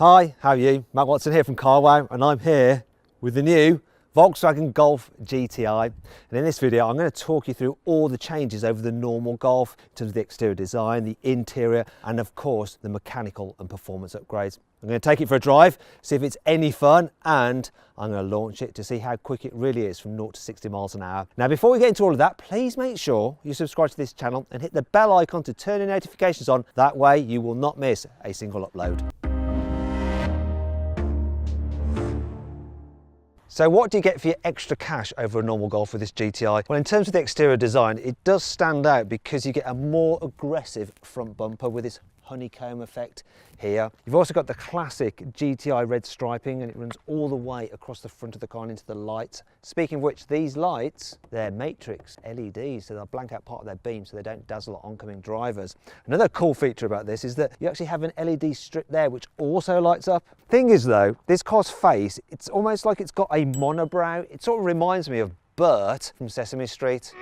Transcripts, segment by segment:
Hi, how are you? Matt Watson here from carwow, and I'm here with the new Volkswagen Golf GTI. And in this video, I'm going to talk you through all the changes over the normal Golf in terms of the exterior design, the interior, and of course, the mechanical and performance upgrades. I'm going to take it for a drive, see if it's any fun, and I'm going to launch it to see how quick it really is from 0 to 60 miles an hour. Now, before we get into all of that, please make sure you subscribe to this channel and hit the bell icon to turn your notifications on. That way, you will not miss a single upload. So what do you get for your extra cash over a normal Golf with this GTI? Well, in terms of the exterior design, it does stand out because you get a more aggressive front bumper with this honeycomb effect here. You've also got the classic GTI red striping, and it runs all the way across the front of the car and into the lights. Speaking of which, these lights, they're matrix LEDs, so they'll blank out part of their beam so they don't dazzle oncoming drivers. Another cool feature about this is that you actually have an LED strip there which also lights up. Thing is though, this car's face, it's almost like it's got a monobrow. It sort of reminds me of Bert from Sesame Street.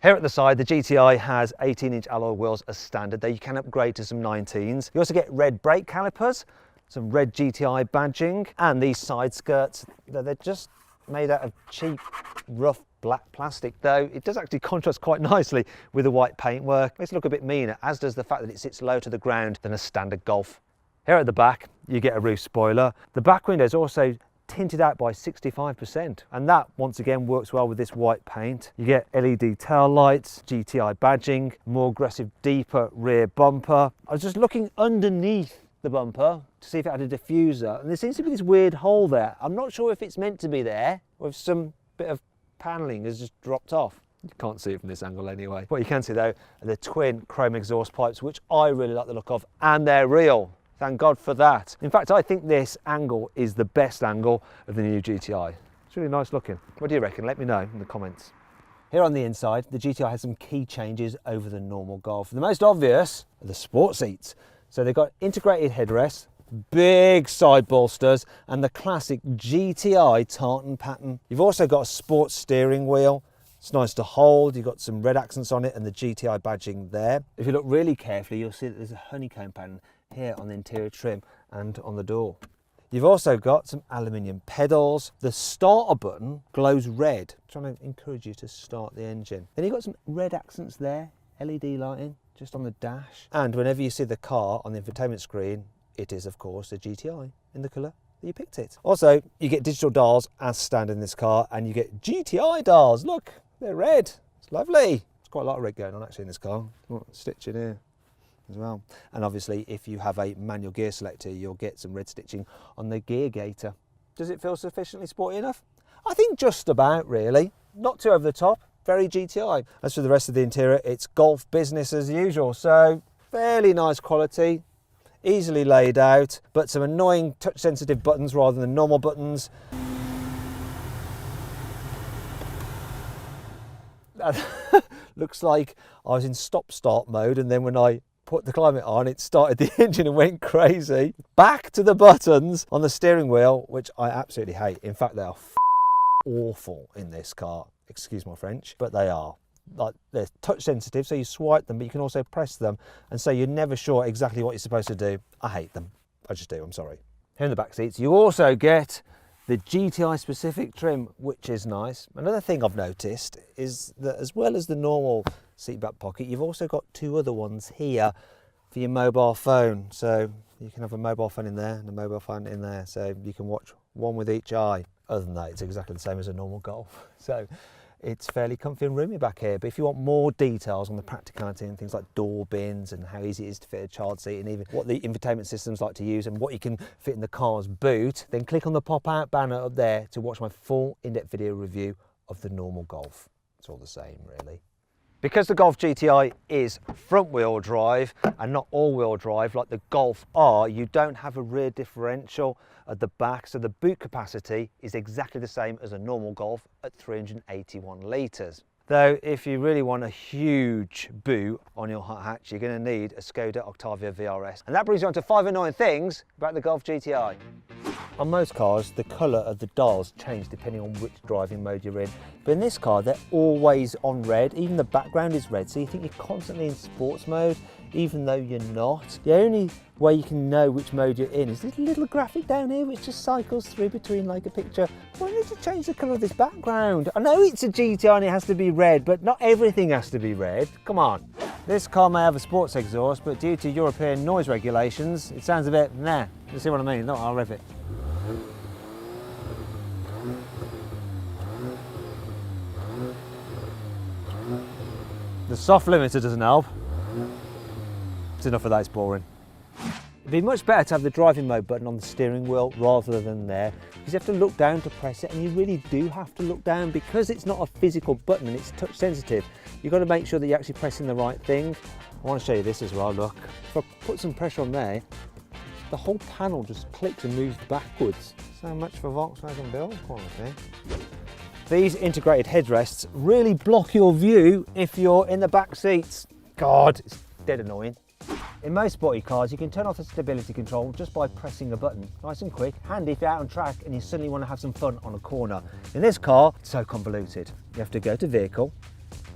Here at the side, the GTI has 18-inch alloy wheels as standard, though you can upgrade to some 19s. You also get red brake calipers, some red GTI badging, and these side skirts, they're just made out of cheap, rough black plastic, though it does actually contrast quite nicely with the white paintwork. Makes it look a bit meaner, as does the fact that it sits lower to the ground than a standard Golf. Here at the back, you get a roof spoiler. The back window is also tinted out by 65%, and that once again works well with this white paint. You get LED tail lights, GTI badging, more aggressive, deeper rear bumper. I was just looking underneath the bumper to see if it had a diffuser, and there seems to be this weird hole there. I'm not sure if it's meant to be there or if some bit of paneling has just dropped off. You can't see it from this angle anyway. What you can see though are the twin chrome exhaust pipes, which I really like the look of, and they're real. Thank God for that. In fact, I think this angle is the best angle of the new GTI. It's really nice looking. What do you reckon? Let me know in the comments. Here on the inside, the GTI has some key changes over the normal Golf. The most obvious are the sport seats. So they've got integrated headrests, big side bolsters, and the classic GTI tartan pattern. You've also got a sports steering wheel. It's nice to hold. You've got some red accents on it and the GTI badging there. If you look really carefully, you'll see that there's a honeycomb pattern here on the interior trim and on the door. You've also got some aluminium pedals. The starter button glows red, trying to encourage you to start the engine. Then you've got some red accents there, LED lighting just on the dash. And whenever you see the car on the infotainment screen, it is of course a GTI in the colour that you picked it. Also, you get digital dials as standard in this car, and you get GTI dials. Look, they're red. It's lovely. There's quite a lot of red going on actually in this car. Oh, stitching here as well. And obviously if you have a manual gear selector, you'll get some red stitching on the gear gaiter. Does it feel sufficiently sporty enough? I think just about, really. Not too over the top, very GTI. As for the rest of the interior, it's Golf business as usual, so fairly nice quality, easily laid out, but some annoying touch sensitive buttons rather than normal buttons. Looks like I was in stop-start mode, and then when I put the climate on, it started the engine and went crazy. Back to the buttons on the steering wheel, which I absolutely hate. In fact, they are awful in this car. Excuse my French, but they are. Like, they're touch sensitive, so you swipe them, but you can also press them, and so you're never sure exactly what you're supposed to do. I hate them. I just do, I'm sorry. Here in the back seats, you also get the GTI specific trim, which is nice. Another thing I've noticed is that as well as the normal seat back pocket, you've also got two other ones here for your mobile phone. So you can have a mobile phone in there and a mobile phone in there, so you can watch one with each eye. Other than that, it's exactly the same as a normal Golf. So it's fairly comfy and roomy back here. But if you want more details on the practicality and things like door bins and how easy it is to fit a child seat, and even what the infotainment systems like to use and what you can fit in the car's boot, then click on the pop-out banner up there to watch my full in-depth video review of the normal Golf. It's all the same, really. Because the Golf GTI is front-wheel drive and not all-wheel drive like the Golf R, you don't have a rear differential at the back, so the boot capacity is exactly the same as a normal Golf at 381 litres. Though if you really want a huge boot on your hot hatch, you're going to need a Skoda Octavia VRS. And that brings you on to 5 annoying things about the Golf GTI. On most cars, the colour of the dials change depending on which driving mode you're in. But in this car, they're always on red. Even the background is red, so you think you're constantly in sports mode. even though you're not. The only way you can know which mode you're in is this little graphic down here which just cycles through between like a picture. Why need to change the colour of this background? I know it's a GTI and it has to be red, but not everything has to be red. Come on. This car may have a sports exhaust, but due to European noise regulations, it sounds a bit nah. You see what I mean? No, I'll rev it. The soft limiter doesn't help. It's enough of that, it's boring. It'd be much better to have the driving mode button on the steering wheel rather than there, because you have to look down to press it, and you really do have to look down because it's not a physical button and it's touch sensitive. You've got to make sure that you're actually pressing the right thing. I want to show you this as well, look. If I put some pressure on there, the whole panel just clicks and moves backwards. So much for Volkswagen build quality. These integrated headrests really block your view if you're in the back seats. God, it's dead annoying. In most sporty cars, you can turn off the stability control just by pressing a button. Nice and quick, handy if you're out on track and you suddenly want to have some fun on a corner. In this car, it's so convoluted. You have to go to Vehicle,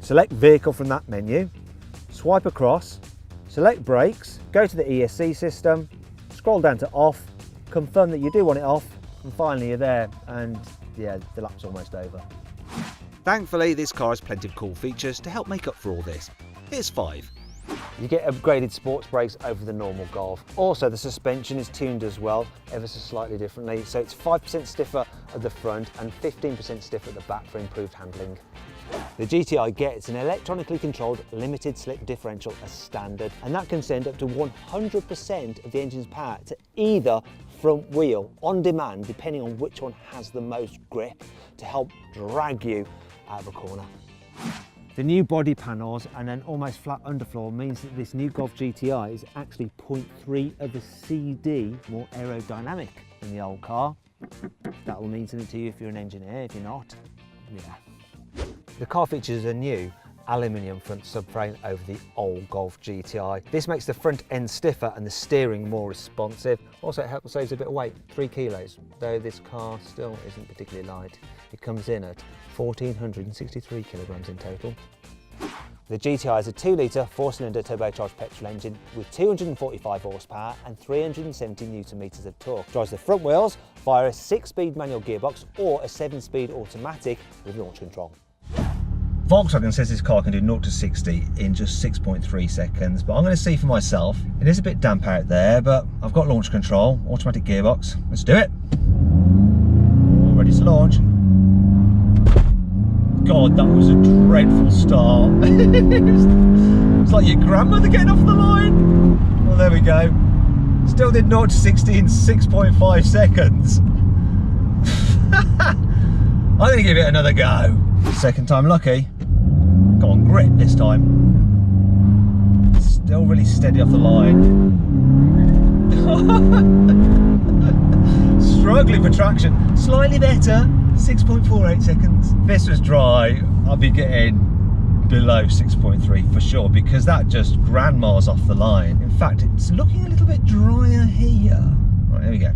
select Vehicle from that menu, swipe across, select Brakes, go to the ESC system, scroll down to Off, confirm that you do want it off, and finally you're there, and yeah, the lap's almost over. Thankfully, this car has plenty of cool features to help make up for all this. Here's 5. You get upgraded sports brakes over the normal Golf. Also, the suspension is tuned as well, ever so slightly differently. So it's 5% stiffer at the front and 15% stiffer at the back for improved handling. The GTI gets an electronically controlled limited slip differential as standard, and that can send up to 100% of the engine's power to either front wheel on demand, depending on which one has the most grip, to help drag you out of a corner. The new body panels and an almost flat underfloor means that this new Golf GTI is actually 0.3 of a CD more aerodynamic than the old car. That will mean something to you if you're an engineer. If you're not, yeah. The car features a new aluminium front subframe over the old Golf GTI. This makes the front end stiffer and the steering more responsive. Also, it saves a bit of weight, 3 kilos, though this car still isn't particularly light. It comes in at 1,463 kilograms in total. The GTI is a 2-litre 4-cylinder turbocharged petrol engine with 245 horsepower and 370 newton meters of torque. Drives the front wheels via a 6-speed manual gearbox or a 7-speed automatic with launch control. Volkswagen says this car can do 0 to 60 in just 6.3 seconds, but I'm going to see for myself. It is a bit damp out there, but I've got launch control, automatic gearbox. Let's do it. All ready to launch. God, that was a dreadful start. It's like your grandmother getting off the line. Well, there we go. Still did 0 to 60 in 6.5 seconds. I'm going to give it another go. Second time lucky. Go on, grip this time. Still really steady off the line. Struggling for traction. Slightly better. 6.48 seconds. If this was dry, I'd be getting below 6.3 for sure, because that just grandma's off the line. In fact, it's looking a little bit drier here. Right, here we go.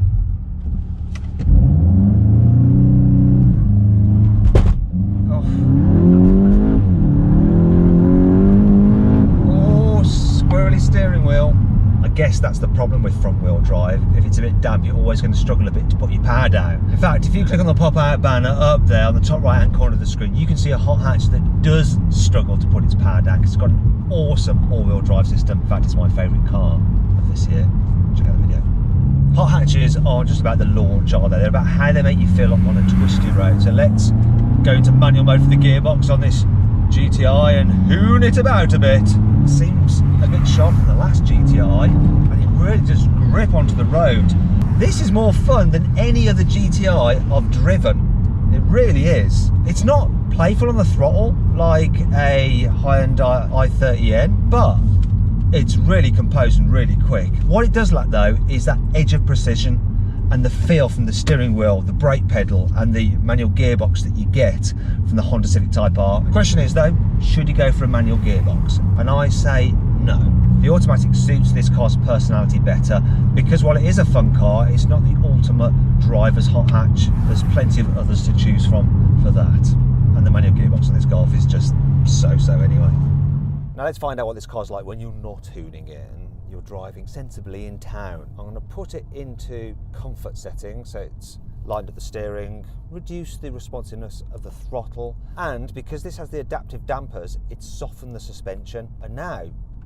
Oh, squirrely steering wheel. I guess that's the problem with front wheel drive. If it's a bit damp, you're always going to struggle a bit to put your power down. In fact, if you click on the pop out banner up there on the top right hand corner of the screen, you can see a hot hatch that does struggle to put its power down because it's got an awesome all-wheel drive system. In fact, it's my favourite car of this year. Check out the video. Hot hatches aren't just about the launch, are they? They're about how they make you feel on a twisty road. So let's go into manual mode for the gearbox on this GTI and hoon it about a bit. It seems a bit sharp than the last GTI, and it really does grip onto the road. This is more fun than any other GTI I've driven. It really is. It's not playful on the throttle like a Hyundai i30N, but it's really composed and really quick. What it does lack though is that edge of precision and the feel from the steering wheel, the brake pedal and the manual gearbox that you get from the Honda Civic Type R. The question is though, should you go for a manual gearbox? And I say no. The automatic suits this car's personality better because while it is a fun car, it's not the ultimate driver's hot hatch. There's plenty of others to choose from for that. And the manual gearbox on this Golf is just so-so anyway. Now let's find out what this car's like when you're not tuning it and you're driving sensibly in town. I'm going to put it into comfort settings, so it's lined up the steering, reduce the responsiveness of the throttle, and because this has the adaptive dampers, it's softened the suspension, and now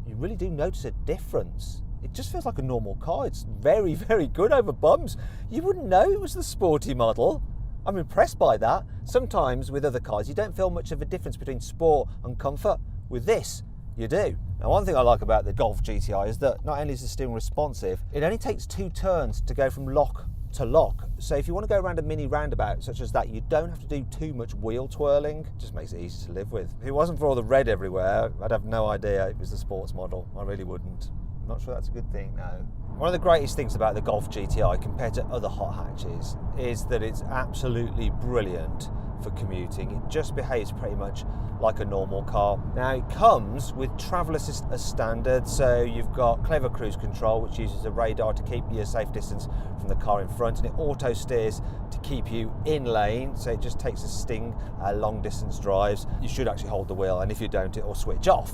you really do notice a difference. It just feels like a normal car. It's very, very good over bumps. You wouldn't know it was the sporty model. I'm impressed by that. Sometimes with other cars, you don't feel much of a difference between sport and comfort. With this, you do. Now, one thing I like about the Golf GTI is that not only is the steering responsive, it only takes 2 turns to go from lock to lock. So if you want to go around a mini roundabout such as that, you don't have to do too much wheel twirling. It just makes it easy to live with. If it wasn't for all the red everywhere, I'd have no idea it was the sports model. I really wouldn't. I'm not sure that's a good thing, no. One of the greatest things about the Golf GTI compared to other hot hatches is that it's absolutely brilliant for commuting. It just behaves pretty much like a normal car. Now it comes with travel assist as standard, so you've got clever cruise control, which uses a radar to keep you a safe distance from the car in front, and it auto steers to keep you in lane, so it just takes a sting long distance drives. You should actually hold the wheel, and if you don't, it will switch off.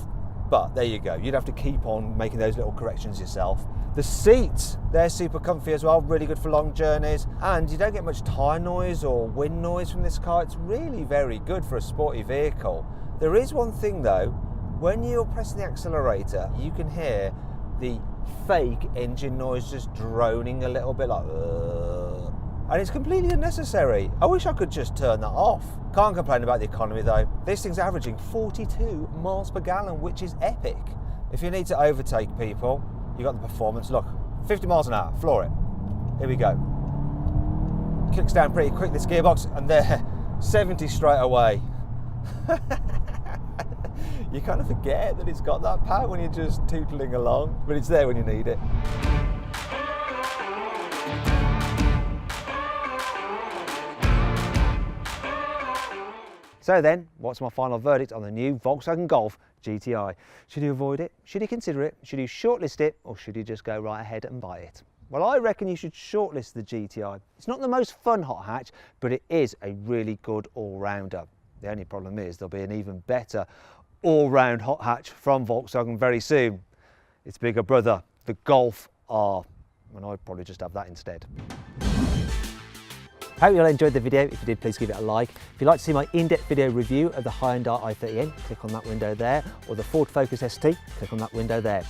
But there you go, you'd have to keep on making those little corrections yourself. The seats, they're super comfy as well, really good for long journeys, and you don't get much tyre noise or wind noise from this car. It's really very good for a sporty vehicle. There is one thing though, when you're pressing the accelerator, you can hear the fake engine noise just droning a little bit like, and it's completely unnecessary. I wish I could just turn that off. Can't complain about the economy though. This thing's averaging 42 miles per gallon, which is epic. If you need to overtake people, you got the performance. Look, 50 miles an hour, floor it. Here we go. Kicks down pretty quick, this gearbox, and there, 70 straight away. You kind of forget that it's got that power when you're just tootling along, but it's there when you need it. So then, what's my final verdict on the new Volkswagen Golf GTI? Should you avoid it? Should you consider it? Should you shortlist it? Or should you just go right ahead and buy it? Well, I reckon you should shortlist the GTI. It's not the most fun hot hatch, but it is a really good all-rounder. The only problem is there'll be an even better all-round hot hatch from Volkswagen very soon. Its bigger brother, the Golf R, and I'd probably just have that instead. Hope you all enjoyed the video. If you did, please give it a like. If you'd like to see my in-depth video review of the Hyundai i30N, click on that window there, or the Ford Focus ST, click on that window there.